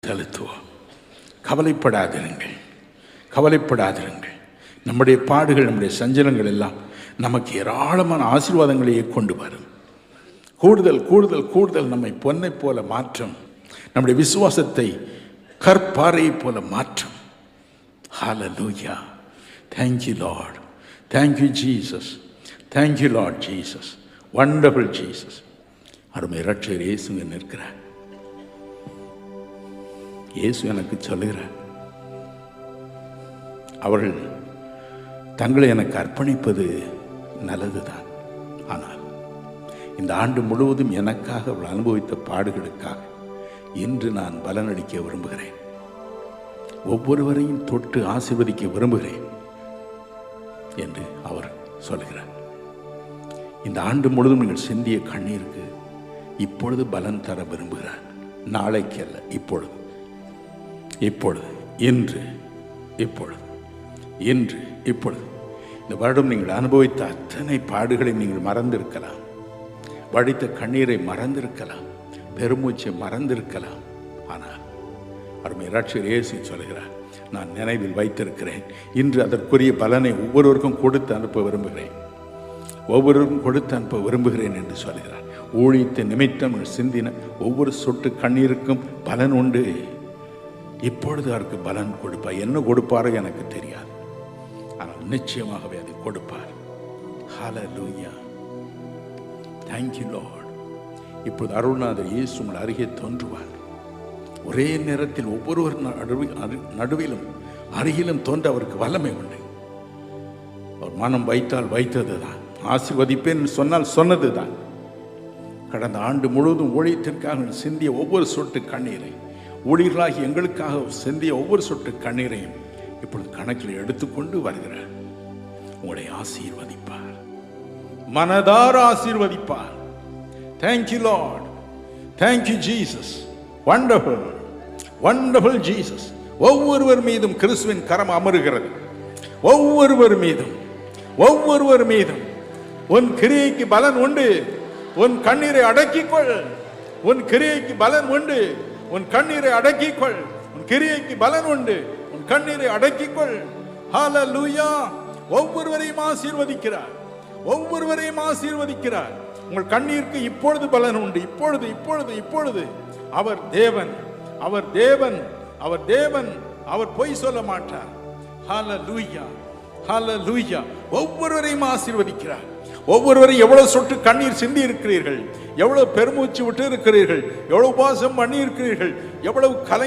செலுத்துவோம். கவலைப்படாதிருங்கள், கவலைப்படாதிருங்கள். நம்முடைய பாடுகள், நம்முடைய சஞ்சலங்கள் எல்லாம் நமக்கு ஏராளமான ஆசீர்வாதங்களையே கொண்டு வரும். கூடுதல் கூடுதல் கூடுதல் நம்மை பொன்னை போல மாற்றும். நம்முடைய விசுவாசத்தை கற்பாறையை போல மாற்றும். ஹல்லேலூயா. Thank you Lord. Thank you Jesus. Thank you Lord Jesus. Wonderful Jesus. அருமை இரட்சகர் இயேசுங்க நிற்கிறார். இயேசு எனக்கு சொல்லுகிறார், அவர்கள் தங்களை எனக்கு அர்ப்பணிப்பது நல்லதுதான். ஆனால் இந்த ஆண்டு முழுவதும் எனக்காக அவள் அனுபவித்த பாடுகளுக்காக இன்று நான் பலனளிக்க விரும்புகிறேன். ஒவ்வொருவரையும் தொட்டு ஆசீர்வதிக்க விரும்புகிறேன் என்று அவர் சொல்கிறார். இந்த ஆண்டு முழுவதும் நீங்கள் சிந்திய கண்ணீருக்கு இப்பொழுது பலன் தர விரும்புகிறார். நாளைக்கு அல்ல, இப்பொழுது, இப்பொழுது, இன்று, இப்பொழுது, இன்று, இப்பொழுது. இந்த வருடம் நீங்கள் அனுபவித்த அத்தனை பாடுகளை நீங்கள் மறந்திருக்கலாம், வடித்த கண்ணீரை மறந்திருக்கலாம், பெருமூச்சை மறந்திருக்கலாம். ஆனால் அருமை இரட்சகர் இயேசு சொல்கிறார், நான் நினைவில் வைத்திருக்கிறேன். இன்று அதற்குரிய பலனை ஒவ்வொருவருக்கும் கொடுத்து அனுப்ப விரும்புகிறேன், ஒவ்வொருவருக்கும் கொடுத்து அனுப்ப விரும்புகிறேன் என்று சொல்கிறார். ஊழியத்தை நிமித்தம் சிந்தின ஒவ்வொரு சொட்டு கண்ணீருக்கும் பலன் உண்டு. இப்பொழுது அவருக்கு பலன் கொடுப்பார். என்ன கொடுப்பாரோ எனக்கு தெரியாது, ஆனால் நிச்சயமாகவே அதை கொடுப்பார். ஹல்லேலூயா. Thank you Lord. இப்போது அருள்நாதர் இயேசு உங்கள் அருகே தோன்றுவார். ஒரே நேரத்தில் ஒவ்வொருவர் நடுவிலும் அருகிலும் தோன்ற அவருக்கு வல்லமை உண்டு. அவர் மனம் வைத்தால் வைத்தது தான், ஆசீர்வதிப்பேன் சொன்னால் சொன்னது தான். கடந்த ஆண்டு முழுவதும் ஊழியத்திற்காக சிந்திய ஒவ்வொரு சொட்டு கண்ணீரை, ஊழியர்களாகி எங்களுக்காக சிந்திய ஒவ்வொரு சொட்டு கண்ணீரையும் இப்பொழுது கணக்கில் எடுத்துக்கொண்டு வருகிறார். உங்களை ஆசீர்வதிப்பார், மனதார ஆசீர்வதிப்பார். Thank you Lord. Thank you Jesus. Wonderful, wonderful Jesus. ஒவ்வொருவர் மீதும் கிறிஸ்துவின் கரம் அமருகிறது. ஒவ்வொருவர் மீதும், ஒவ்வொருவர் மீதும். உன் கிரியைக்கு பலன் உண்டு. உன் கண்ணீரை அடக்கிக்கொள். உன் கிரியைக்கு பலன் உண்டு. உன் கண்ணீரை அடக்கிக்கொள். உன் கிரியைக்கு பலன் உண்டு. உன் கண்ணீரை அடக்கிக்கொள். ஹல்லேலூயா. ஒவ்வொருவரையும் ஆசீர்வதிக்கிறார், ஒவ்வொருவரையும் ஆசீர்வதிக்கிறார். உங்கள் கண்ணீருக்கு இப்பொழுது பலன் உண்டு. இப்பொழுது, இப்பொழுது, இப்பொழுது. அவர் தேவன், அவர் தேவன், அவர் தேவன். அவர் பொய் சொல்ல மாட்டார். ஹல்லேலூயா, ஹல்லேலூயா. ஒவ்வொருவரையும் ஆசீர்வதிக்கிறார். ஒவ்வொருவரையும் எவ்வளவு சொட்டு கண்ணீர் சிந்தி இருக்கிறீர்கள், எவ்வளவு பெருமூச்சு விட்டு இருக்கிறீர்கள், எவ்வளவு உபவாசம் பண்ணி இருக்கிறீர்கள், எவ்வளவு கலை